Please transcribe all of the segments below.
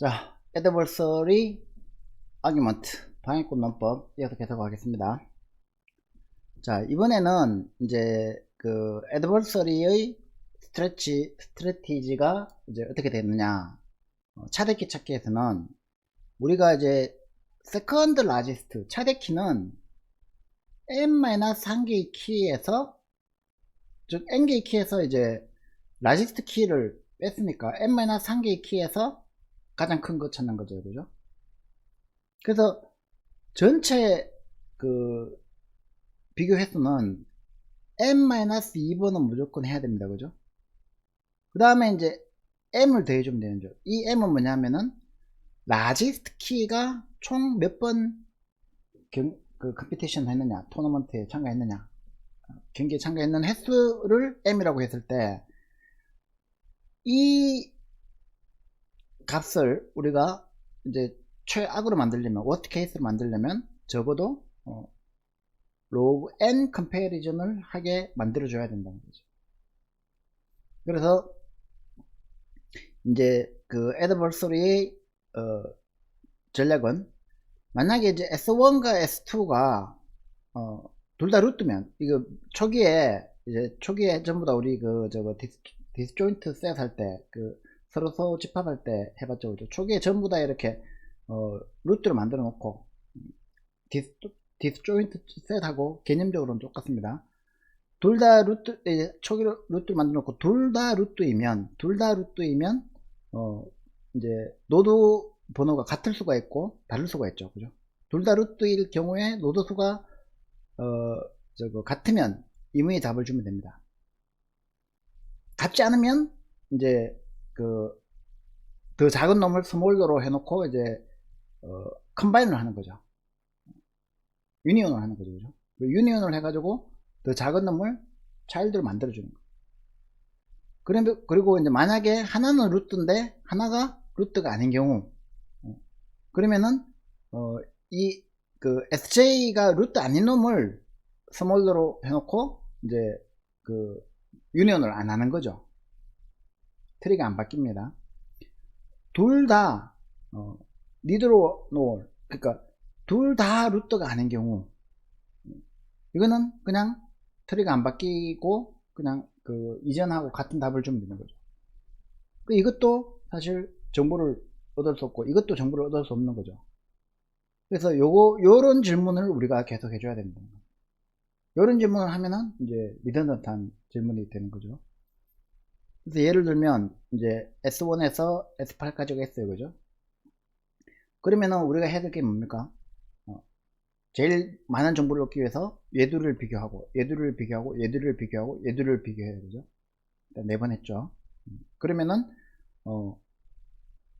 자, adversary argument 방해꾼 논법 이어서 계속하겠습니다. 자, 이번에는 이제 그 adversary의 스트래티지가 이제 어떻게 되느냐. 차대키 찾기에서는 우리가 이제 second largest 차대키는 n-1개의 키에서, 즉 n개의 키에서 이제 largest 키를 뺐으니까 n-1개의 키에서 가장 큰 거 찾는 거죠, 그죠? 그래서 전체 그 비교 횟수는 n-2번은 무조건 해야 됩니다, 그죠? 그 다음에 이제 m을 더해주면 되는 거죠. 이 m은 뭐냐면은 largest 키가 총 몇 번 그 컴피티션 했느냐, 토너먼트에 참가했느냐, 경기에 참가했는 횟수를 m이라고 했을 때 이 값을 우리가 이제 최악으로 만들려면, 워스트 케이스로 만들려면 적어도 log n 컴패리전을 하게 만들어 줘야 된다는 거죠. 그래서 이제 그 adversary의 전략은, 만약에 이제 S1과 S2가 둘 다 루트면, 이거 초기에 전부 다 우리 그 저거 디스조인트 셋 할 때, 그 서로 집합할 때 해봤죠, 그죠? 초기에 전부 다 이렇게 루트를 만들어 놓고, 디스조인트 셋하고 개념적으로는 똑같습니다. 둘 다 루트, 초기 루트를 만들어 놓고 둘 다 루트이면 이제 노드 번호가 같을 수가 있고 다를 수가 있죠, 그죠? 둘 다 루트일 경우에 노드 수가 같으면 이문의 답을 주면 됩니다. 같지 않으면 이제 그 더 작은 놈을 스몰더로 해놓고 이제 컴바인을 하는 거죠. 유니온을 하는 거죠, 그죠? 유니온을 해가지고 더 작은 놈을 차일드를 만들어 주는 거. 그리고 이제 만약에 하나는 루트인데 하나가 루트가 아닌 경우, 그러면은 이 그 SJ가 루트 아닌 놈을 스몰더로 해놓고 이제 그 유니온을 안 하는 거죠. 트리가 안 바뀝니다. 둘 다 니드로 노, 그러니까 둘 다 루트가 아닌 경우, 이거는 그냥 트리가 안 바뀌고 그냥 그 이전하고 같은 답을 주면 되는 거죠. 이것도 사실 정보를 얻을 수 없고 이것도 정보를 얻을 수 없는 거죠. 그래서 요런 질문을 우리가 계속 해줘야 됩니다. 요런 질문을 하면은 이제 리던던트한 질문이 되는 거죠. 그래서 예를 들면 이제 S1에서 S8까지가 있어요, 그죠? 그러면은 우리가 해야 될 게 뭡니까? 제일 많은 정보를 얻기 위해서 얘들을 비교하고 얘들을 비교하고 얘들을 비교하고 얘들을 비교해야 되죠. 일단 4번 했죠. 그러면은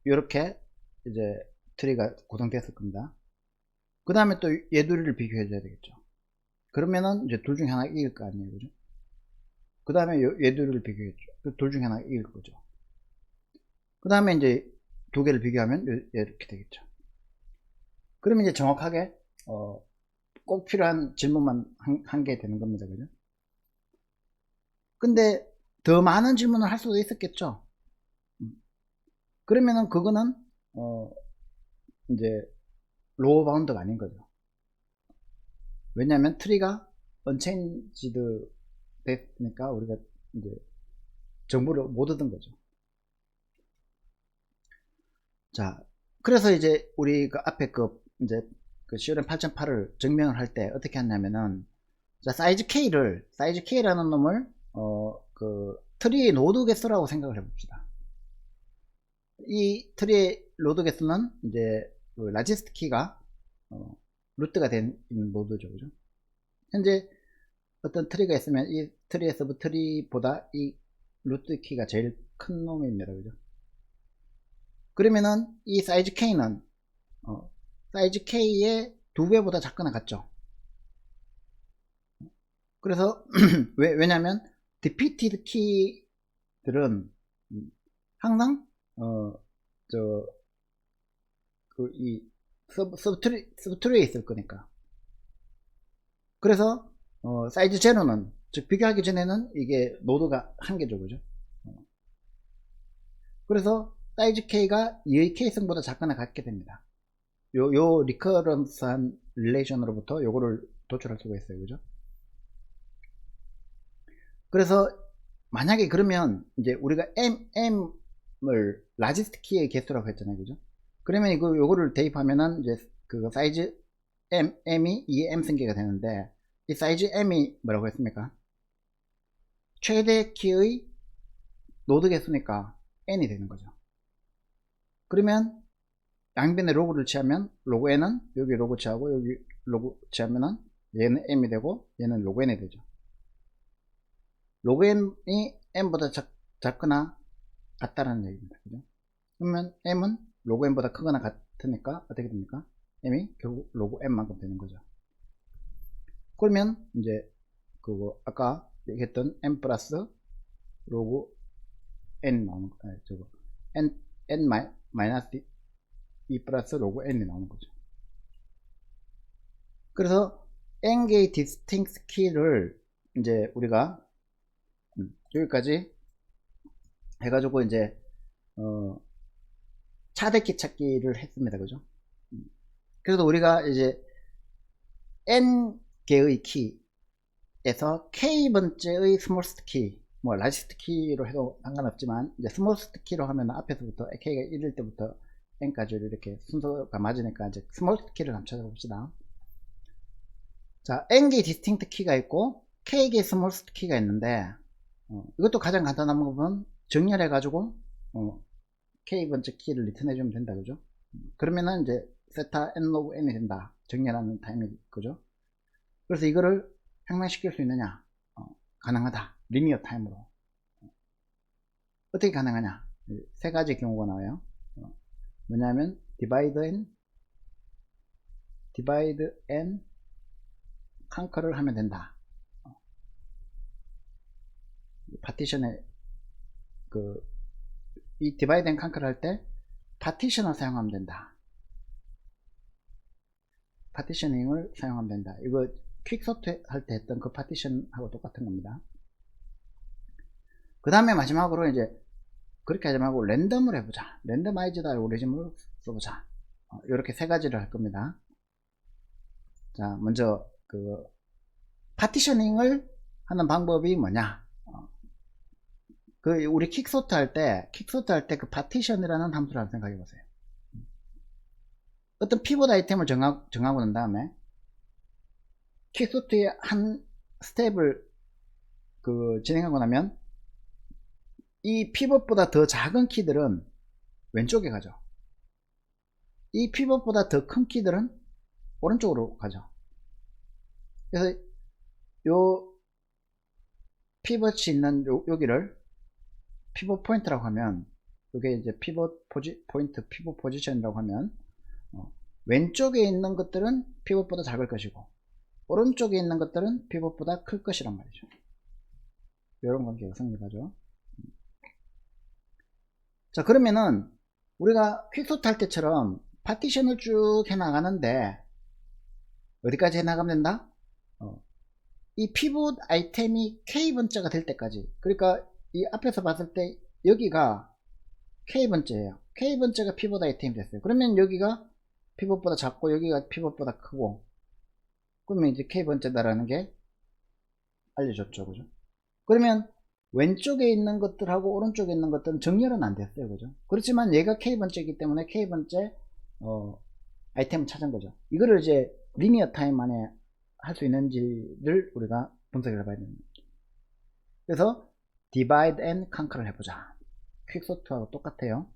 이렇게 이제 트리가 구성됐을 겁니다. 그 다음에 또 얘들을 비교해 줘야 되겠죠. 그러면은 이제 둘 중에 하나 이길 거 아니에요, 그죠? 그 다음에 얘들을 비교했죠. 둘 중에 하나 이길 거죠. 그 다음에 이제 두 개를 비교하면 이렇게 되겠죠. 그러면 이제 정확하게 꼭 필요한 질문만 한 개 되는 겁니다, 그죠? 근데 더 많은 질문을 할 수도 있었겠죠. 그러면은 그거는 이제 로어 바운드가 아닌 거죠. 왜냐하면 트리가 언체인지드 됐으니까 우리가 이제 정보를 못 얻은 거죠. 자, 그래서 이제 우리 그 앞에 이제 그 CORM 8.8을 증명을 할 때 어떻게 했냐면은, 자, 사이즈 K라는 놈을 그 트리의 노드 개수라고 생각을 해봅시다. 이 트리의 노드 개수는 이제 그 라지스트 키가 루트가 된 노드죠, 그죠? 현재 어떤 트리가 있으면 이 트리의 서브 트리보다 이 루트 키가 제일 큰 놈입니다, 그죠? 그러면은 이 사이즈 K는 사이즈 K의 2배보다 작거나 같죠. 그래서 왜냐면 디피티드 키들은 항상 이 서브트리에 있을 거니까. 그래서 사이즈 제로는, 즉 비교하기 전에는 이게 노드가 한 개죠, 그죠? 그래서 사이즈 K가 2의 K승보다 작거나 같게 됩니다. 요 리커런스한 릴레이션으로부터 요거를 도출할 수가 있어요. 그죠? 그래서 만약에 그러면 이제 우리가 M을 라지스트 키의 개수라고 했잖아요. 그죠? 그러면 요거를 대입하면은 이제 그 사이즈 M이 2의 M 승계가 되는데, 이 사이즈 M이 뭐라고 했습니까? 최대 키의 노드 개수니까 N이 되는 거죠. 그러면 양변에 로그를 취하면 로그 N은 여기 로그 취하고 여기 로그 취하면은 얘는 M이 되고 얘는 로그 N이 되죠. 로그 N이 M보다 작거나 같다라는 얘기입니다. 그죠? 그러면 M은 로그 N보다 크거나 같으니까 어떻게 됩니까? M이 결국 로그 N만큼 되는 거죠. 그러면 이제 그거 아까 얘기했던 M 플러스 로그 N 나오는 거, 저거 N 마이너스 2 플러스 로그 N이 나오는 거죠. 그래서 N개의 디스팅스 키를 이제 우리가 여기까지 해가지고 이제 차대키 찾기를 했습니다. 그죠? 그래서 우리가 이제 N개의 키에서 K번째의 스몰스트 키, 뭐 라지스트 키로 해도 상관없지만 이제 스몰스트 키로 하면 앞에서부터 K가 1일 때부터 N까지 이렇게 순서가 맞으니까 이제 스몰스트 키를 한번 찾아봅시다. 자, N개의 디스팅트 키가 있고 K개의 스몰스트 키가 있는데 이것도 가장 간단한 방법은 정렬해 가지고 K번째 키를 리턴해 주면 된다. 그죠? 그러면은 이제 세타 N 로그 N이 된다. 정렬하는 타임이 그죠? 그래서 이거를 향상시킬 수 있느냐? 가능하다. 리니어 타임으로. 어떻게 가능하냐? 세 가지 경우가 나와요. 뭐냐면 divide and conquer를 하면 된다. 파티션에 이 divide and conquer 할 때 파티션을 사용하면 된다. 파티셔닝을 사용하면 된다. 이거 퀵소트 할 때 했던 그 파티션하고 똑같은 겁니다. 그 다음에 마지막으로 이제 그렇게 하지 말고 랜덤을 해보자. 랜덤아이즈드 알고리즘을 써보자. 이렇게 세 가지를 할 겁니다. 자, 먼저 그 파티셔닝을 하는 방법이 뭐냐? 그 우리 퀵소트 할 때 그 파티션이라는 함수를 한번 생각해 보세요. 어떤 피봇 아이템을 정하고 난 다음에 퀵소트의 한 스텝을 진행하고 나면 이 피봇보다 더 작은 키들은 왼쪽에 가죠. 이 피봇보다 더 큰 키들은 오른쪽으로 가죠. 그래서 요 피벗이 있는 여기를 피벗 포인트라고 하면, 이게 이제 피벗 포인트, 피벗 포지션이라고 하면 왼쪽에 있는 것들은 피벗보다 작을 것이고 오른쪽에 있는 것들은 피벗보다 클 것이란 말이죠. 이런 관계가 성립하죠. 자, 그러면은 우리가 퀵소트 할 때처럼 파티션을 쭉 해나가는데 어디까지 해나가면 된다? 이 피봇 아이템이 K번째가 될 때까지, 그러니까 이 앞에서 봤을 때 여기가 K번째예요. K번째가 피봇 아이템이 됐어요. 그러면 여기가 피봇보다 작고 여기가 피봇보다 크고, 그러면 이제 K번째다라는 게 알려줬죠. 그죠? 그러면 왼쪽에 있는 것들하고 오른쪽에 있는 것들은 정렬은 안 됐어요. 그죠? 그렇지만 얘가 K번째이기 때문에 K번째 아이템을 찾은 거죠. 이거를 이제 리니어 타임 안에 할 수 있는지를 우리가 분석을 해봐야 됩니다. 그래서 divide and conquer를 해보자. 퀵소트하고 똑같아요.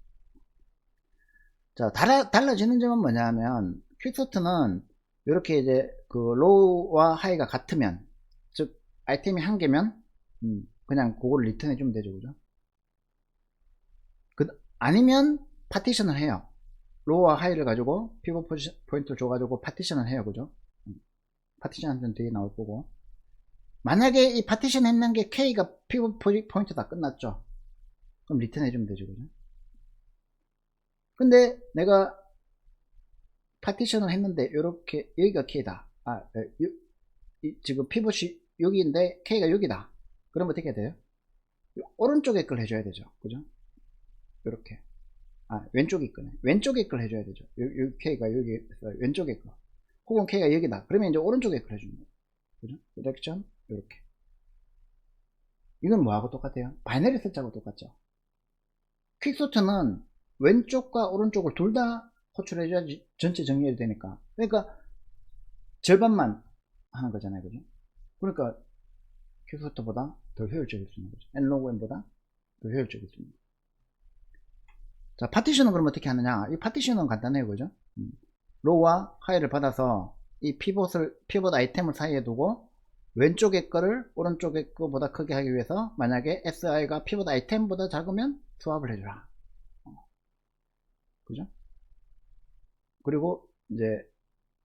자, 달라지는 점은 뭐냐면 퀵소트는 이렇게 이제 그 로우와 하이가 같으면, 즉 아이템이 한 개면 그냥 그거를 리턴해 주면 되죠. 그죠? 아니면 파티션을 해요. 로우와 하이를 가지고 피벗 포인트를 줘가지고 파티션을 해요. 그죠? 파티션한테는 뒤에 나올 거고, 만약에 이 파티션 했는 게 K가 피벗 포인트 다 끝났죠. 그럼 리턴 해주면 되죠. 그죠? 근데 내가 파티션을 했는데 이렇게 여기가 K다. 지금 피벗이 여기인데 K가 여기다. 그럼 어떻게 해야 돼요? 오른쪽에 걸 해줘야 되죠. 그죠? 이렇게 왼쪽에 거네. 왼쪽에 걸 해줘야 되죠. 요 K가 여기 왼쪽에 거. 혹은 K가 여기다. 그러면 이제 오른쪽에 걸 해주는 거예요. 그죠? 디렉션, 요렇게. 이건 뭐하고 똑같아요? 바이너리 셋하고 똑같죠. 퀵소트는 왼쪽과 오른쪽을 둘 다 호출해줘야지 전체 정렬이 되니까. 그러니까 절반만 하는 거잖아요. 그죠? 그러니까 퀵소트보다 더 효율적일 수 있는 거죠. nlogn보다 더 효율적일 수 있는 거죠. 자, 파티션은 그럼 어떻게 하느냐? 이 파티션은 간단해요. 그죠? 로우와 하이를 받아서 이 피봇 아이템을 사이에 두고 왼쪽의 거를 오른쪽의 거보다 크게 하기 위해서 만약에 SI가 피봇 아이템보다 작으면 스왑을 해주라. 그죠? 그리고 이제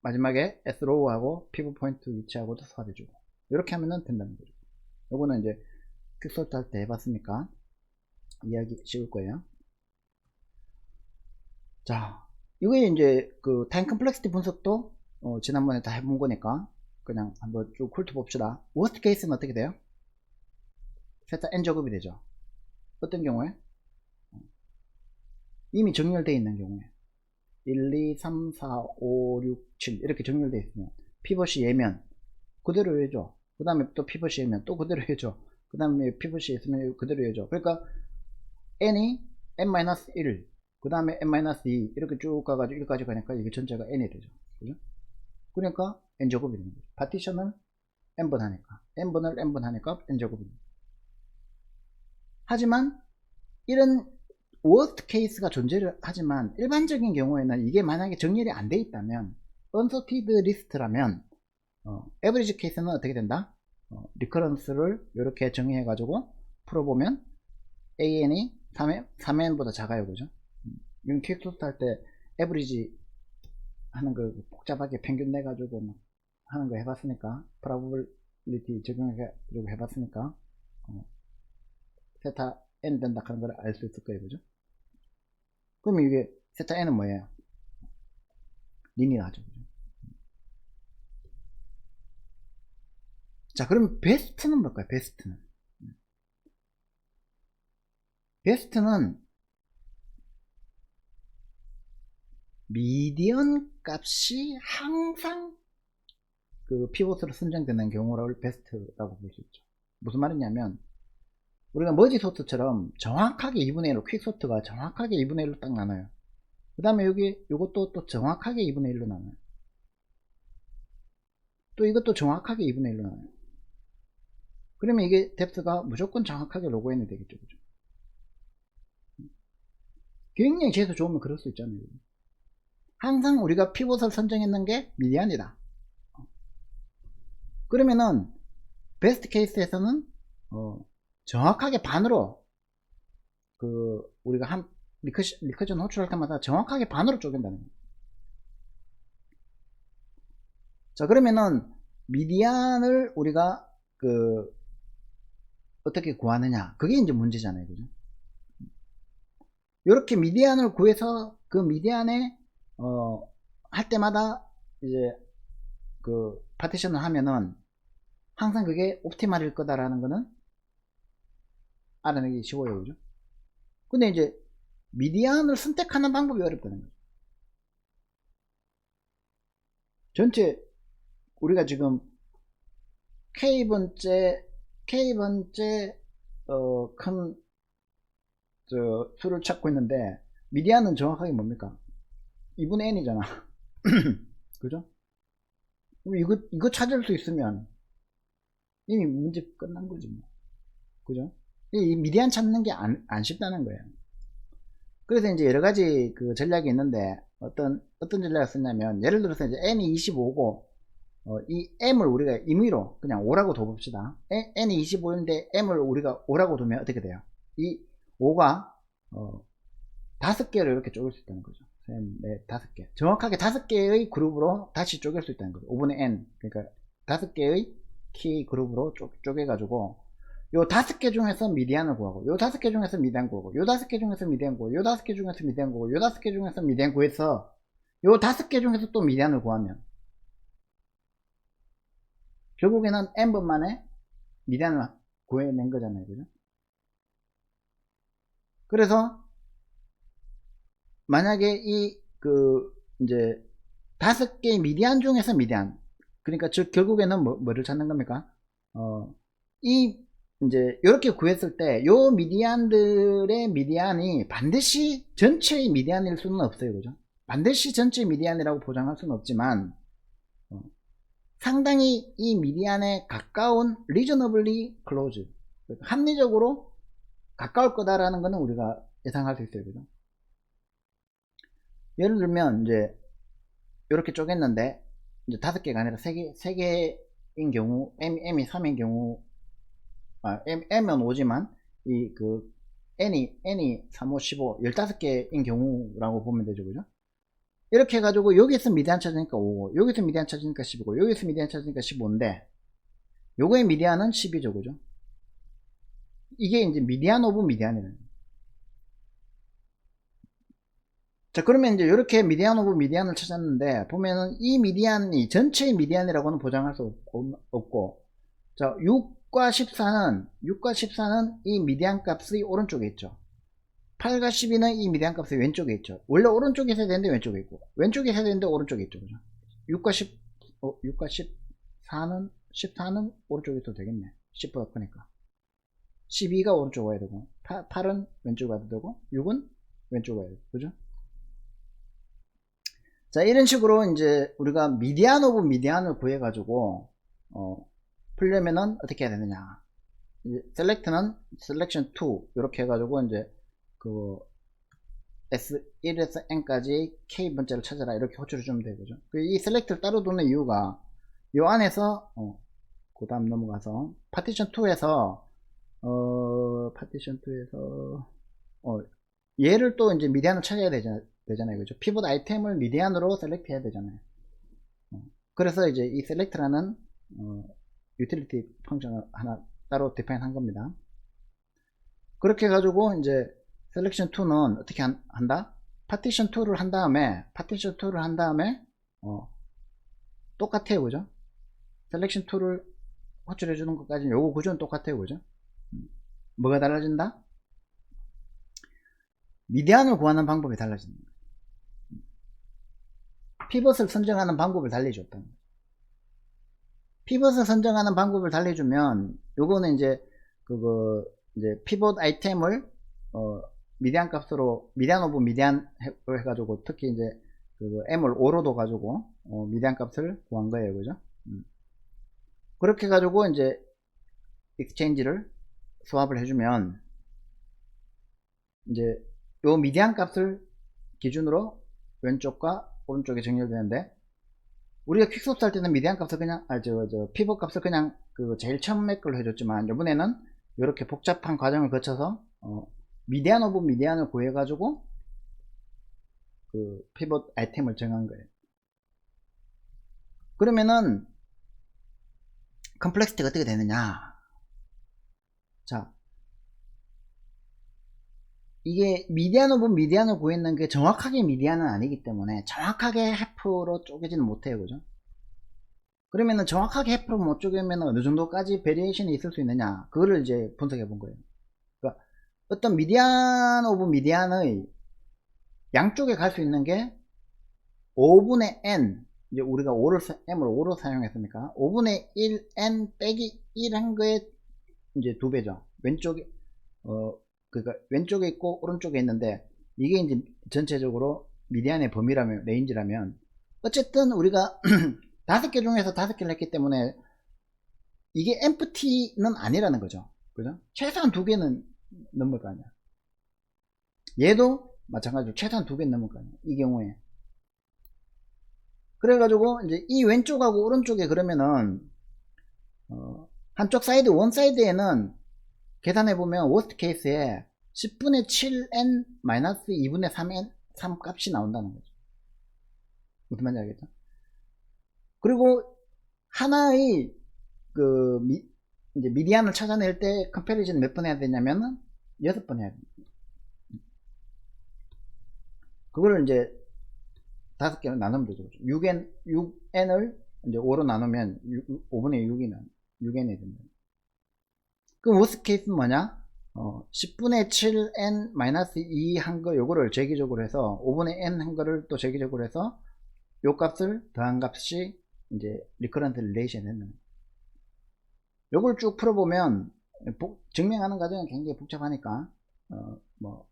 마지막에 S로우하고 피봇 포인트 위치하고도 스왑 해주고 이렇게 하면 된다는 거죠. 요거는 이제 퀵소트 할 때 해봤으니까 이야기 쉬울 거예요. 자, 이게 이제 그 타임 컴플렉시티 분석도 지난번에 다 해본 거니까 그냥 한번 쭉 훑어봅시다. 워스트 케이스는 어떻게 돼요? 세타 n 제곱이 되죠. 어떤 경우에? 이미 정렬되어 있는 경우에 1, 2, 3, 4, 5, 6, 7 이렇게 정렬되어 있으면 피벗이 예면 그대로 해줘. 그 다음에 또 피벗이 예면 또 그대로 해줘. 그 다음에 피벗이 있으면 그대로 해줘. 그러니까 n이 n-1 그 다음에 n-2 이렇게 쭉 가가지고 1까지 가니까 이게 전체가 n이 되죠. 그죠? 그러니까 n제곱이 되는 거죠. 파티션을 n번 하니까 n번을 n번 하니까 n제곱이 됩니다. 하지만 이런 워스트 케이스가 존재를 하지만 일반적인 경우에는 이게 만약에 정렬이 안 돼 있다면 unsorted list라면 average 케이스는 어떻게 된다? 리커런스를 이렇게 정의해 가지고 풀어보면 an이 3n보다 작아요. 그죠? 이건 퀵소트 할 때 average 하는 거 복잡하게 평균 내 가지고 막 하는 거 해봤으니까 probability 적용해 가지고 해봤으니까 세타 n 된다 하는 걸 알 수 있을 거예요. 그죠? 그럼 이게 세타 n은 뭐예요? 리니어하죠. 그죠? 자, 그럼 베스트는 뭘까요? 베스트는 미디언 값이 항상 그 피봇으로 선정되는 경우를 베스트라고 볼 수 있죠. 무슨 말이냐면 우리가 머지 소트처럼 정확하게 2분의 1로 퀵소트가 정확하게 2분의 1로 딱 나눠요. 그 다음에 요것도 또 정확하게 2분의 1로 나눠요. 또 이것도 정확하게 2분의 1로 나눠요. 그러면 이게 뎁스가 무조건 정확하게 로그인이 되겠죠. 그죠? 굉장히 재수 좋으면 그럴 수 있잖아요. 항상 우리가 피봇을 선정했는 게 미디안이다. 그러면은 베스트 케이스에서는 정확하게 반으로 그 우리가 한 리커전 호출할 때마다 정확하게 반으로 쪼갠다는 거예요. 자, 그러면은 미디안을 우리가 그 어떻게 구하느냐, 그게 이제 문제잖아요. 그죠? 이렇게 미디안을 구해서 그 미디안에 할 때마다 이제 그 파티션을 하면은 항상 그게 옵티말일 거다라는 거는 알아내기 쉬워요. 그죠? 근데 이제 미디안을 선택하는 방법이 어렵다는 거죠. 전체 우리가 지금 K번째 큰 수를 찾고 있는데 미디안은 정확하게 뭡니까? 2분의 n이잖아. 그죠? 이거 찾을 수 있으면 이미 문제 끝난 거지 뭐. 그죠? 이 미디안 찾는 게 안 쉽다는 거예요. 그래서 이제 여러 가지 그 전략이 있는데 어떤 전략을 썼냐면 예를 들어서 이제 n이 25고 이 m을 우리가 임의로 그냥 5라고 둬봅시다. n이 25인데 m을 우리가 5라고 두면 어떻게 돼요? 이 5가 5개를 이렇게 쪼갤 수 있다는 거죠. 5개. 정확하게 5개의 그룹으로 다시 쪼갤 수 있다는 거죠. 5분의 n. 그러니까 5개의 키 그룹으로 쪼개가지고 요 5개 중에서 미디안을 구하고 요 5개 중에서 미디안 구하고 요 5개 중에서 미디안 구하고 요 5개 중에서 미디안 구하고 요 5개 중에서 미디안 구해서 요 5개 중에서 또 미디안을 구하면 결국에는 n번 만에 미디안을 구해낸 거잖아요. 그죠? 그래서 만약에 이제 5개의 미디안 중에서 미디안, 그러니까 즉 결국에는 뭐를 찾는 겁니까? 이제 이렇게 구했을 때 요 미디안들의 미디안이 반드시 전체의 미디안일 수는 없어요, 그죠? 반드시 전체 미디안이라고 보장할 수는 없지만 상당히 이 미디안에 가까운 reasonably close, 합리적으로 가까울 거다라는 거는 우리가 예상할 수 있어요, 그죠? 예를 들면 이제 이렇게 쪼갰는데 이제 5개가 아니라 3개인 경우, m이 3인 경우, m은 5지만 n이 3, 5, 15, 15개인 경우라고 보면 되죠, 그죠? 이렇게 해가지고 여기서 미디안 찾으니까 5고, 여기서 미디안 찾으니까 15고, 여기서 미디안 찾으니까 15인데 요거의 미디안은 10이죠, 그죠? 이게 이제 미디안 오브 미디안이에요. 자, 그러면 이제 이렇게 미디안 오브 미디안을 찾았는데 보면은 이 미디안이 전체의 미디안이라고는 보장할 수 없고, 자, 6과 14는 이 미디안 값이 오른쪽에 있죠. 8과 12는 이 미디안 값이 왼쪽에 있죠. 원래 오른쪽에 있어야 되는데 왼쪽에 있고, 왼쪽에 있어야 되는데 오른쪽에 있죠, 그죠? 6과 14는 오른쪽에 있어도 되겠네. 10보다 크니까. 12가 오른쪽 와야 되고, 8은 왼쪽 와야 되고, 6은 왼쪽 와야 되고, 그죠? 자, 이런 식으로 이제 우리가 미디안 오브 미디안을 구해가지고 풀려면은 어떻게 해야 되느냐? 셀렉트는 셀렉션 2 이렇게 해가지고 이제 S1에서 n까지 k 번째를 찾아라 이렇게 호출해 주면 되죠. 이 셀렉트를 따로 두는 이유가 요 안에서 그 다음 넘어가서 파티션 2에서 얘를 또 이제 미디안을 찾아야 되잖아요, 그죠? 피봇 아이템을 미디안으로 셀렉트 해야 되잖아요. 그래서 이제 이 셀렉트라는 유틸리티 펑션을 하나 따로 디파인 한 겁니다. 그렇게 해가지고 이제 셀렉션 2는 어떻게 한다? 파티션 2를 한 다음에 똑같아요, 그죠? 셀렉션 2를 호출해 주는 것까지는 요거 구조는 똑같아요, 그죠? 뭐가 달라진다? 미디안을 구하는 방법이 달라진다. 피벗을 선정하는 방법을 달리줬다는 거죠. 피벗을 선정하는 방법을 달리주면 요거는 이제 이제 피벗 아이템을 미디안 값으로 미디안 오브 미디안 해가지고 특히 이제 m을 5로 둬가지고 미디안 값을 구한 거예요, 그죠? 그렇게 해가지고 이제 익스체인지를 스왑을 해주면 이제 요 미디안 값을 기준으로 왼쪽과 오른쪽에 정렬되는데, 우리가 퀵스왑 할 때는 미디안 값을 그냥 피벗 값을 그냥 제일 처음에 걸로 해줬지만, 이번에는 이렇게 복잡한 과정을 거쳐서 미디안 오브 미디안을 구해가지고 피벗 아이템을 정한 거예요. 그러면은 컴플렉시티가 어떻게 되느냐? 자, 이게 미디안 오브 미디안을 구했는 게 정확하게 미디안은 아니기 때문에 정확하게 해프로 쪼개지는 못해요, 그죠? 그러면은 정확하게 해프로 못 쪼개면 어느 정도까지 베리에이션이 있을 수 있느냐, 그거를 이제 분석해 본 거예요. 그러니까 어떤 미디안 오브 미디안의 양쪽에 갈 수 있는 게 5분의 n, 이제 우리가 m을 5로 사용했으니까 5분의 1 n 빼기 1 한 거에 이제 2배죠. 왼쪽에 그러니까 왼쪽에 있고 오른쪽에 있는데, 이게 이제 전체적으로 미디안의 범위라면, 레인지라면, 어쨌든 우리가 5개 중에서 5개를 했기 때문에 이게 empty는 아니라는 거죠, 그죠? 최소한 2개는 넘을 거 아니야. 얘도 마찬가지로 최소한 2개는 넘을 거 아니야, 이 경우에. 그래가지고 이제 이 왼쪽하고 오른쪽에 그러면은 한쪽 사이드, 원 사이드에는 계산해보면 워스트 케이스에 10분의 7n 마이너스 2분의 3 값이 나온다는 거죠. 무슨 말인지 알겠죠? 그리고 하나의 이제 미디안을 찾아낼 때 컴패리즌 몇 번 해야 되냐면은 6번 해야 됩니다. 그거를 이제 5개로 나누면 되죠. 6n을 이제 5로 나누면 5분의 6이 6n이 됩니다. 그럼 워스트 케이스는 뭐냐? 10분의 7n-2 한 거 요거를 제기적으로 해서 5분의 n 한 거를 또 제기적으로 해서 요 값을 더한 값이 이제 리커런트 릴레이션이 된다. 요걸 쭉 풀어보면 증명하는 과정은 굉장히 복잡하니까 뭐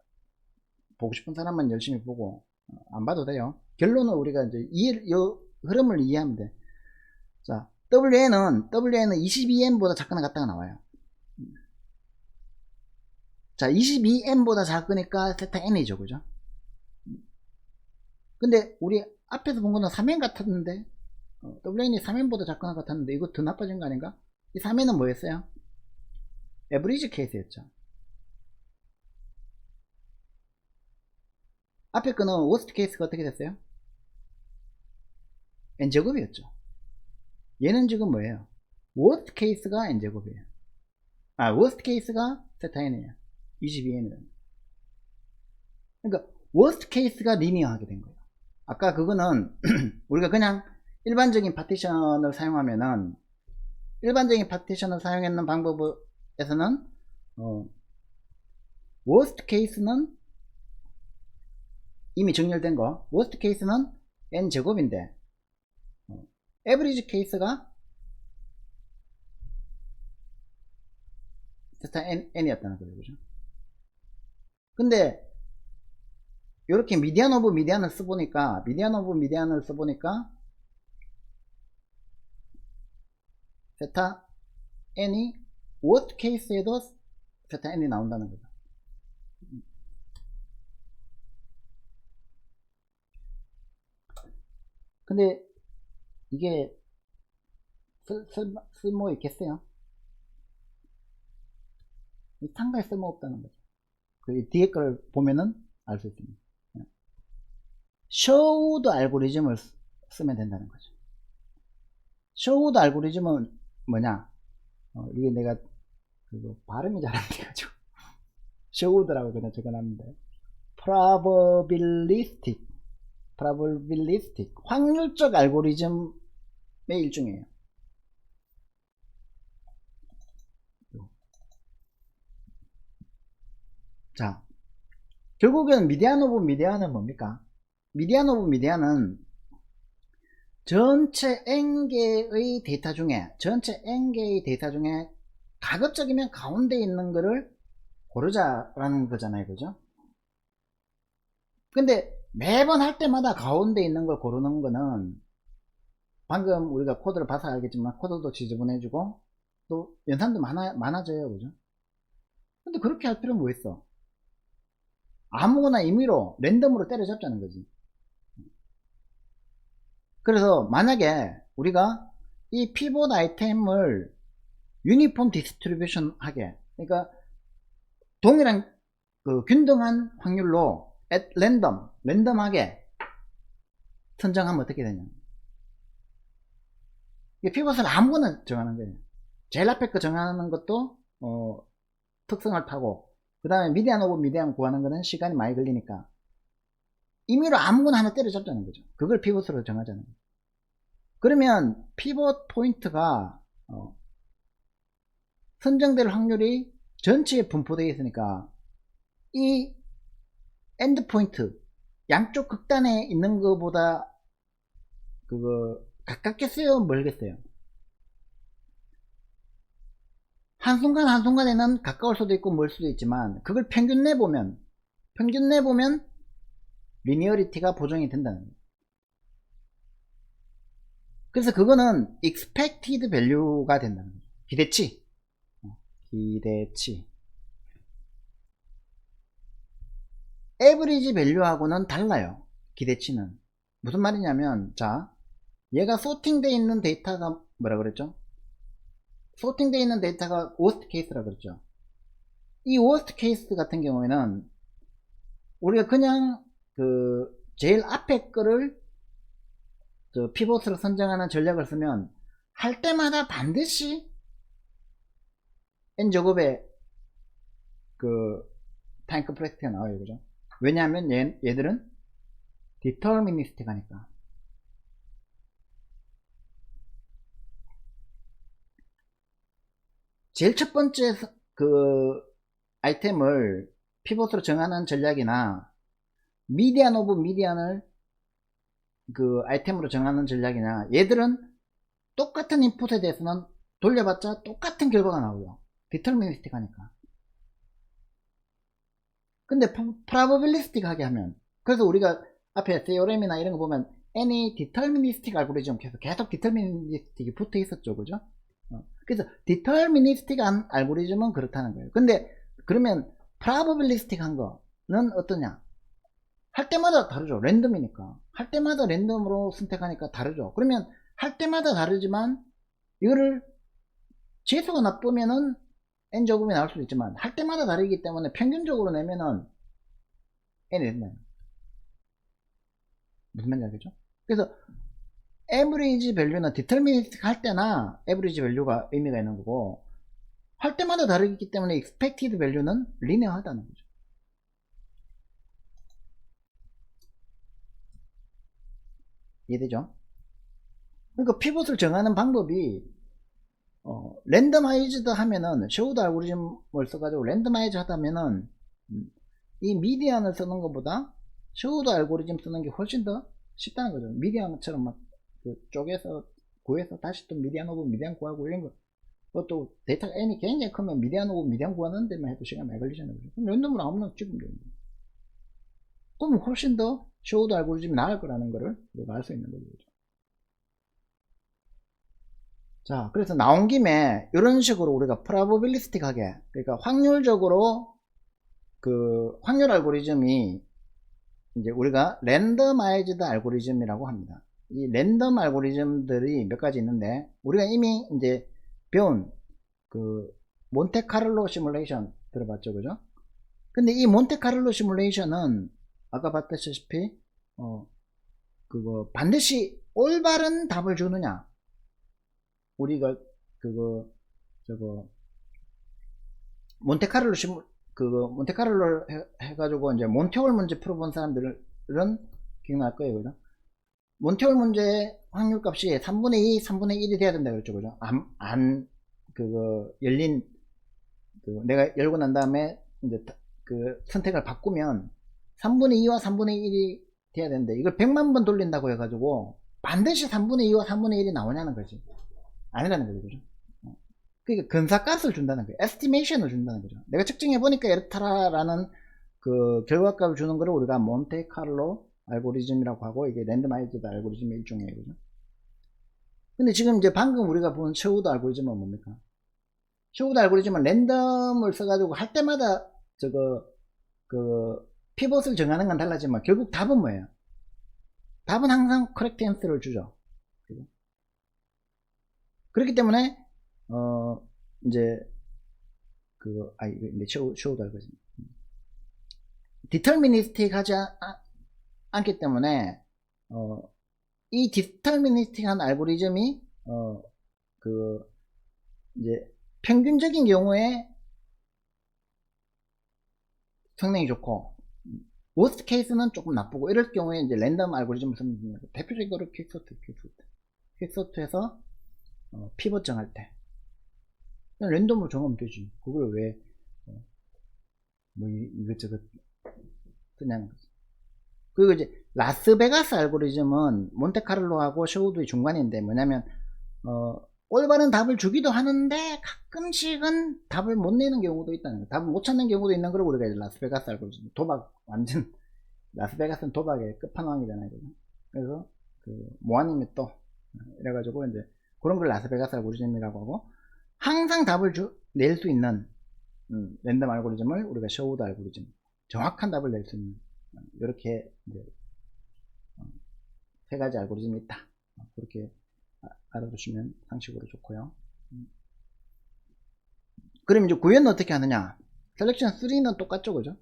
보고 싶은 사람만 열심히 보고 안 봐도 돼요. 결론은 우리가 이제 요 흐름을 이해하면 돼. 자, WN은 22N보다 작거나 같다가 나와요. 자, 22N보다 작으니까 세타 N이죠, 그죠? 근데 우리 앞에서 본 거는 3N 같았는데 WN이 3N보다 작거나 같았는데 이거 더 나빠진 거 아닌가? 이 3N은 뭐였어요? 에브리지 케이스였죠. 앞에 거는 워스트 케이스가 어떻게 됐어요? N제곱이었죠. 얘는 지금 뭐예요? 워스트 케이스가 N제곱이에요. 워스트 케이스가 세타 N이에요. 22N은. 그러니까 워스트 케이스가 리니어하게 된 거예요. 아까 그거는 우리가 그냥 일반적인 파티션을 사용하면은 일반적인 파티션을 사용했는 방법에서는 워스트 케이스는 이미 정렬된 거 워스트 케이스는 N제곱인데 에브리지 케이스가 세타 N이었다는 거죠. 그죠? 근데 이렇게 미디안 오브 미디안을 써보니까 세타 n이 worst case에도 세타 n이 나온다는 거죠. 근데 이게 쓸모 있겠어요? 상당히 쓸모 없다는 거죠. 그 뒤에 걸 보면은 알 수 있습니다. showed 알고리즘을 쓰면 된다는 거죠. showed 알고리즘은 뭐냐? 이게 내가 그거 발음이 잘 안 돼가지고 showed라고 그냥 적어놨는데 probabilistic 확률적 알고리즘의 일종이에요. 자, 결국엔 미디안 오브 미디안은 뭡니까? 미디안 오브 미디안은 전체 n개의 데이터 중에 가급적이면 가운데 있는 거를 고르자라는 거잖아요. 그죠? 근데 매번 할 때마다 가운데 있는 걸 고르는 거는 방금 우리가 코드를 봐서 알겠지만 코드도 지저분해지고 또 연산도 많아져요. 그죠? 근데 그렇게 할 필요는 뭐 있어? 아무거나 임의로 랜덤으로 때려잡자는 거지. 그래서 만약에 우리가 이 피봇 아이템을 유니폼 디스트리뷰션 하게, 그러니까 동일한 그 균등한 확률로 랜덤하게 선정하면 어떻게 되냐. 피벗을 아무거나 정하는 거예요. 제일 앞에 거 정하는 것도 특성을 타고, 그 다음에 미디안 오브 미디안 구하는 거는 시간이 많이 걸리니까 임의로 아무거나 하나 때려잡자는 거죠. 그걸 피벗으로 정하자는 거죠. 그러면 피벗 포인트가 선정될 확률이 전체에 분포되어 있으니까 이 엔드 포인트 양쪽 극단에 있는 것보다 그거 가깝겠어요, 멀겠어요? 한순간에는 가까울 수도 있고 멀 수도 있지만 그걸 평균 내보면 리니어리티가 보정이 된다는 거예요. 그래서 그거는 expected value가 된다는 거예요. 기대치. average value하고는 달라요. 기대치는. 무슨 말이냐면, 자, 얘가 소팅되어 있는 데이터가 뭐라 그랬죠? 소팅되어 있는 데이터가 worst case라 그랬죠. 이 worst case 같은 경우에는 우리가 그냥 그 제일 앞에 거를 피봇으로 선정하는 전략을 쓰면 할 때마다 반드시 n제곱의 그 타임 컴플렉스가 나와요. 그죠? 왜냐하면 얘들은 디터미니스틱 하니까. 제일 첫 번째 그 아이템을 피벗으로 정하는 전략이나 미디안 오브 미디안을 그 아이템으로 정하는 전략이나, 얘들은 똑같은 인풋에 대해서는 돌려봤자 똑같은 결과가 나오죠. 디터미니스틱 하니까. 근데 프로바빌리스틱 하게 하면, 그래서 우리가 앞에 세오렘이나 이런 거 보면 any deterministic 알고리즘 계속 디터미니스틱이 붙어 있었죠. 그죠? 그래서 디터미니스틱 알고리즘은 그렇다는 거예요. 근데 그러면 프로바빌리스틱 한 거는 어떠냐? 할 때마다 다르죠. 랜덤이니까. 할 때마다 랜덤으로 선택하니까 다르죠. 그러면 할 때마다 다르지만 이거를 재수가 나쁘면은 n 제곱이 나올 수도 있지만 할 때마다 다르기 때문에 평균적으로 내면은 n이 된다. 무슨 말인지 알겠죠? 그래서 average value는 deterministic 할 때나 average value가 의미가 있는 거고, 할 때마다 다르기 때문에 expected value는 linear하다는 거죠. 이해되죠? 그러니까 피벗을 정하는 방법이 랜덤하이즈드 하면은, 쉐우드 알고리즘을 써가지고 랜덤하이즈 하다면은 이 미디안을 쓰는 것보다 쉐우드 알고리즘 쓰는 게 훨씬 더 쉽다는 거죠. 미디안처럼 막 그 쪼개서 구해서 다시 또 미디안 오브 미디안 구하고 이런 거, 그것도 데이터가 n이 굉장히 크면 미디안 오브 미디안 구하는 데만 해도 시간 많이 걸리잖아요. 그럼 랜덤으로 아무나 찍으면 돼요. 그럼 훨씬 더 쉐우드 알고리즘이 나을 거라는 거를 우리가 알 수 있는 거죠. 자, 그래서 나온 김에 이런 식으로 우리가 프로바빌리스틱하게, 그러니까 확률적으로 그 확률 알고리즘이 이제 우리가 랜덤아이즈드 알고리즘이라고 합니다. 이 랜덤 알고리즘들이 몇 가지 있는데, 우리가 이미 이제 배운 그 몬테카를로 시뮬레이션 들어봤죠, 그죠? 근데 이 몬테카를로 시뮬레이션은 아까 봤다시피 그거 반드시 올바른 답을 주느냐, 우리가 그거 저거 몬테카를로 그거 몬테카를로 해가지고 이제 몬테올 문제 풀어본 사람들은 기억날 거예요, 그죠? 몬테올 문제 확률값이 3분의 2, 3분의 1이 돼야 된다 그랬죠, 그죠? 그거 열린 내가 열고 난 다음에 이제 그 선택을 바꾸면 3분의 2와 3분의 1이 돼야 되는데, 이걸 100만 번 돌린다고 해가지고 반드시 3분의 2와 3분의 1이 나오냐는 거지. 아니라는 거죠, 그죠? 그러니까 근사값을 준다는 거예요. 에스티메이션을 준다는 거죠. 내가 측정해 보니까 이렇다라는 그 결과값을 주는 거를 우리가 몬테카를로 알고리즘이라고 하고, 이게 랜덤아이즈드 알고리즘의 일종이에요, 그죠? 근데 지금 이제 방금 우리가 본 쉐우드 알고리즘은 뭡니까? 쉐우드 알고리즘은 랜덤을 써가지고 할 때마다 그 피벗을 정하는 건 달라지만 결국 답은 뭐예요? 답은 항상 커렉트 앤서를 주죠. 그죠? 그렇기 때문에 이제 이게 쉐우드 알고리즘 디터미니스틱 하지 않기 때문에 이 디터미니스틱한 알고리즘이 이제 평균적인 경우에 성능이 좋고, 워스트 케이스는 조금 나쁘고, 이럴 경우에 이제 랜덤 알고리즘을 쓰는 겁니다. 대표적으로 퀵소트에서 피벗 정할 때 그냥 랜덤으로 정하면 되지. 그걸 왜 뭐 이것저것 쓰냐는 거지. 그리고 이제 라스베가스 알고리즘은 몬테카를로하고 쉐우드의 중간인데, 뭐냐면 올바른 답을 주기도 하는데 가끔씩은 답을 못 내는 경우도 있다는 거예요. 답을 못 찾는 경우도 있는 걸 우리가 이제 라스베가스 알고리즘, 완전 라스베가스는 도박의 끝판왕이잖아요. 그래서 모아님이 또 이래가지고 이제 그런 걸 라스베가스 알고리즘이라고 하고, 항상 답을 낼 수 있는 랜덤 알고리즘을 우리가 쉐우드 알고리즘, 정확한 답을 낼 수 있는, 이렇게 이제 세 가지 알고리즘이 있다. 그렇게 알아두시면 상식으로 좋고요. 그럼 이제 구현은 어떻게 하느냐? 셀렉션 3는 똑같죠, 그죠?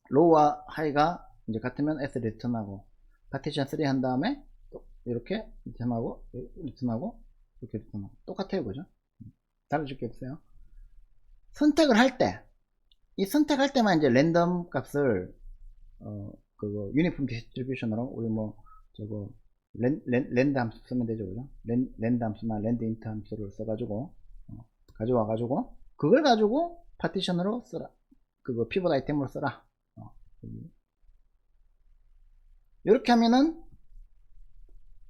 로우와 하이가 이제 같으면 S 리턴하고, 파티션 3 한 다음에 이렇게 리턴하고 이렇게 리턴하고 똑같아요, 그죠? 다르실 게 없어요. 선택을 할 때, 이 선택할 때만 이제 랜덤 값을 그거 유니폼 디스트리뷰션으로 우리 랜드 함수 쓰면 되죠, 그죠? 랜드 함수나 랜드 인트 함수를 써가지고 가져와 가지고 그걸 가지고 파티션으로 써라, 그거 피벗 아이템으로 써라. 이렇게 하면은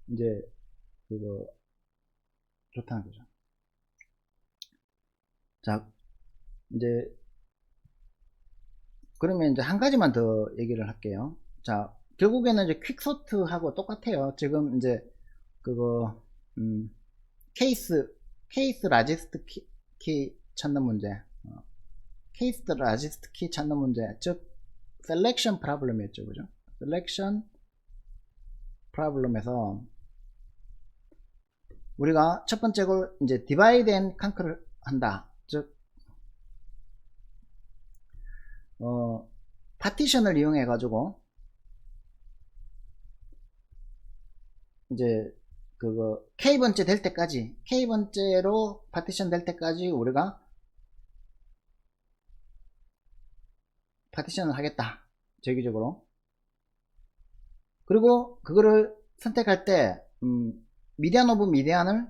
이제 그거 좋다는 거죠. 자, 이제 그러면 이제 한 가지만 더 얘기를 할게요. 자, 결국에는 이제 퀵소트하고 똑같아요. 지금 이제 그거 케이스 라지스트 키 찾는 문제, 케이스 라지스트 키 찾는 문제, 즉 셀렉션 프로블럼이었죠, 그죠? 셀렉션 프로블럼에서 우리가 첫 번째 걸 이제 디바이드 앤 컨커를 한다. 즉 파티션을 이용해 가지고 이제 그거 K번째 될 때까지, K번째로 파티션 될 때까지 우리가 파티션을 하겠다, 정기적으로. 그리고 그거를 선택할 때 미디안 오브 미디안을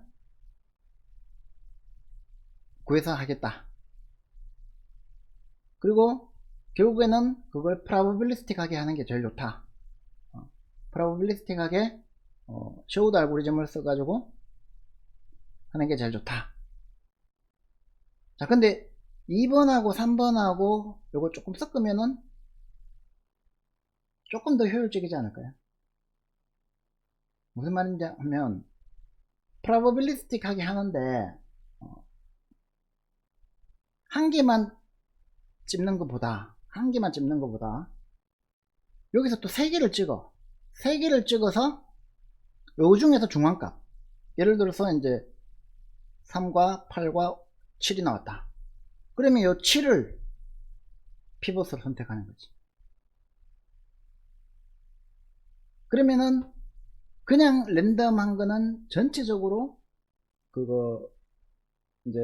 구해서 하겠다. 그리고 결국에는 그걸 프로바빌리스틱하게 하는 게 제일 좋다. 프로바빌리스틱하게 쇼우드 알고리즘을 써가지고 하는 게 제일 좋다. 자, 근데 2번하고 3번하고 요거 조금 섞으면은 조금 더 효율적이지 않을까요? 무슨 말인지 하면 프로바빌리스틱하게 하는데 한 개만 찝는 것보다 여기서 또 3개를 찍어. 3개를 찍어서 요 중에서 중앙값, 예를 들어서 이제 3과 8과 7이 나왔다. 그러면 요 7을 피벗으로 선택하는 거지. 그러면은 그냥 랜덤한 거는 전체적으로 그거 이제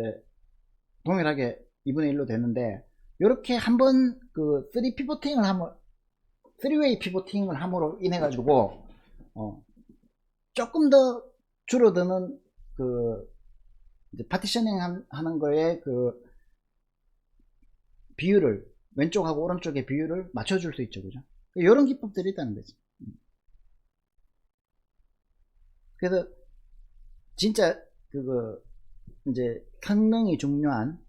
동일하게 2분의 1로 되는데, 이렇게 한번 그 3 피보팅을 하면, 3웨이 피보팅을 함으로 인해 가지고 조금 더 줄어드는 그 이제 파티셔닝 하는 거에 그 비율을, 왼쪽하고 오른쪽의 비율을 맞춰줄 수 있죠, 그죠? 이런 기법들이 있다는 거지. 그래서 진짜 그거 이제 성능이 중요한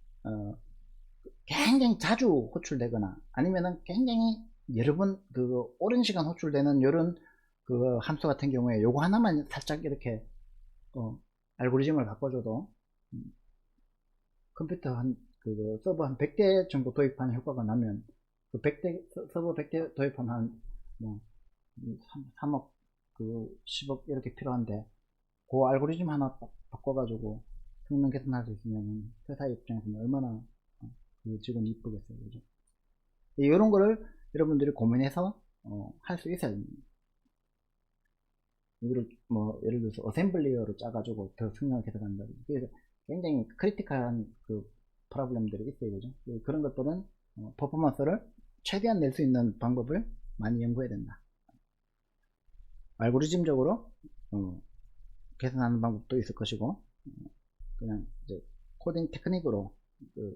굉장히 자주 호출되거나 아니면은 굉장히 여러 번 그 오랜 시간 호출되는 이런 그 함수 같은 경우에 요거 하나만 살짝 이렇게 알고리즘을 바꿔줘도 컴퓨터 그 서버 한 100대 정도 도입하는 효과가 나면, 그 100대 서버 100대 도입하면 뭐 3억 그 10억 이렇게 필요한데, 그 알고리즘 하나 바꿔가지고 성능 개선할 수 있으면 회사 입장에서는 얼마나 그 직원이 이쁘겠어요, 그죠? 이런 거를 여러분들이 고민해서 할 수 있어야 됩니다. 이거를 뭐 예를 들어서 어셈블리어로 짜가지고 더 성능을 개선한다든지, 그래서 굉장히 크리티컬한 그 프로블럼들이 있어요, 그죠? 그런 것들은 퍼포먼스를 최대한 낼 수 있는 방법을 많이 연구해야 된다. 알고리즘적으로 개선하는 방법도 있을 것이고, 그냥 이제 코딩 테크닉으로,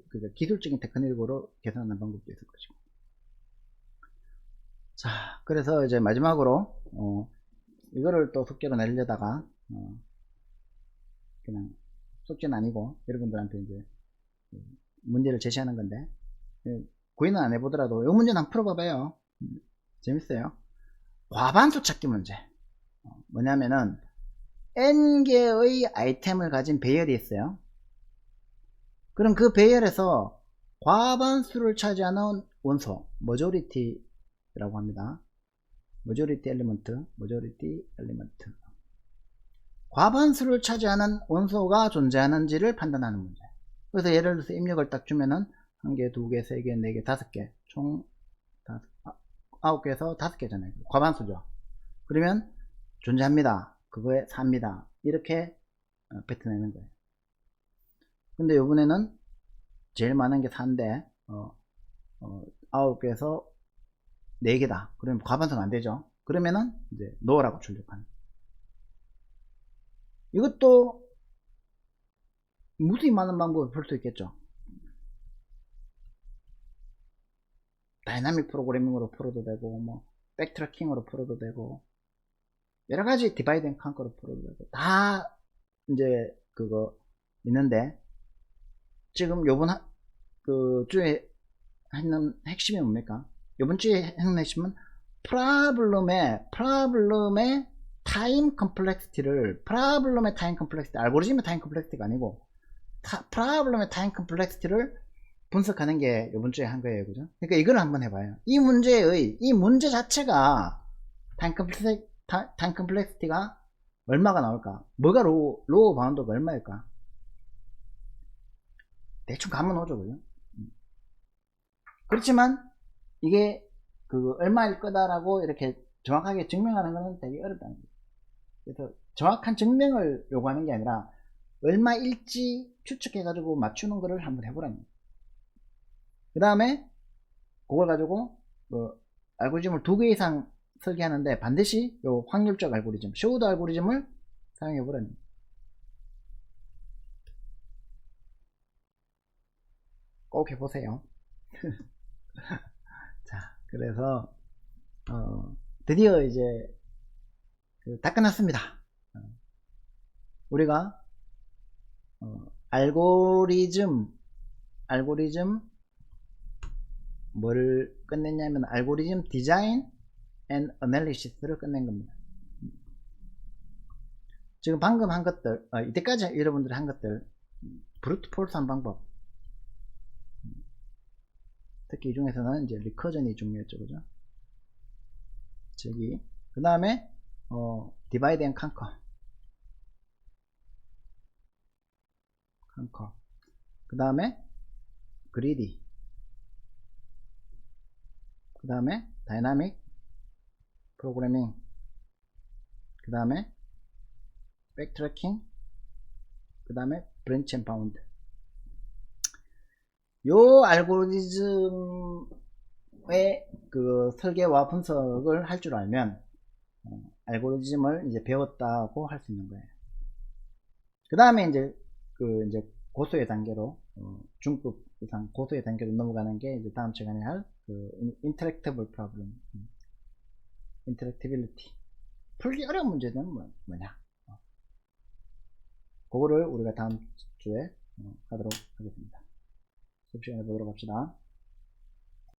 그러니까 기술적인 테크닉으로 개선하는 방법도 있을 것이고. 자, 그래서 이제 마지막으로 이거를 또 숙제로 내려다가 그냥 숙제는 아니고 여러분들한테 이제 문제를 제시하는 건데, 구인은 안 해보더라도 이 문제는 한번 풀어봐봐요. 재밌어요. 과반수 찾기 문제. 뭐냐면은 n개의 아이템을 가진 배열이 있어요. 그럼 그 배열에서 과반수를 차지하는 원소, 머조리티라고 합니다. 머조리티 엘리먼트. 과반수를 차지하는 원소가 존재하는지를 판단하는 문제. 그래서 예를 들어서 입력을 딱 주면은 1개, 2개, 3개, 4개, 5개, 총 9개에서 5개잖아요. 과반수죠. 그러면 존재합니다. 그거에 4입니다. 이렇게 뱉어내는 거예요. 근데 요번에는 제일 많은 게 4인데 9개에서 4개다. 그러면 과반수는 안 되죠. 그러면은 이제 노라고 출력하는. 이것도 무수히 많은 방법을 볼 수 있겠죠. 다이나믹 프로그래밍으로 풀어도 되고, 뭐, 백트래킹으로 풀어도 되고, 여러 가지 디바이드 앤 컨커로 풀어도 되고, 다, 이제, 그거, 있는데, 지금 요번, 그, 주에 했는 핵심이 뭡니까? 요번 주에 했는 핵심은, 프로블럼의 타임 컴플렉시티를, 알고리즘의 타임 컴플렉시티가 아니고, 프로블럼의 타임 컴플렉시티를 분석하는 게 이번 주에 한 거예요. 그죠? 그러니까 이걸 한번 해봐요. 이 문제 자체가 타임 컴플렉시티가 얼마가 나올까? 뭐가 로우 바운드가 얼마일까? 대충 감은 오죠. 그죠? 그렇지만 이게 그 얼마일 거다라고 이렇게 정확하게 증명하는 것은 되게 어렵다는 거예요. 그래서 정확한 증명을 요구하는 게 아니라 얼마일지 추측해가지고 맞추는 거를 한번 해보라는 거예요. 그 다음에 그걸 가지고 뭐 알고리즘을 2개 이상 설계하는데 반드시 요 확률적 알고리즘, 쇼우드 알고리즘을 사용해 보라는 거예요. 꼭 해보세요. 자, 그래서 드디어 이제 다 끝났습니다. 우리가 알고리즘 뭐를 끝냈냐면 알고리즘 디자인 앤 어널리시스를 끝낸 겁니다. 지금 방금 한 것들, 이때까지 여러분들이 한 것들, 브루트 폴스 한 방법, 특히 이 중에서는 이제 리커전이 중요했죠. 그죠? 저기, 그 다음에, 디바이드 앤 컨커. 그 다음에, 그리디. 그 다음에, 다이나믹 프로그래밍. 그 다음에, 백트래킹. 그 다음에, 브랜치 앤 바운드. 요 알고리즘의 그 설계와 분석을 할 줄 알면, 알고리즘을 이제 배웠다고 할 수 있는 거예요. 그 다음에 이제 이제 고소의 단계로 중급 이상 고소의 단계로 넘어가는 게 이제 다음 시간에 할 인터랙티블 프로블럼, 인터랙티빌리티. 풀기 어려운 문제는 뭐냐? 그거를 우리가 다음 주에 하도록 하겠습니다. 수업 시간에 보도록 합시다.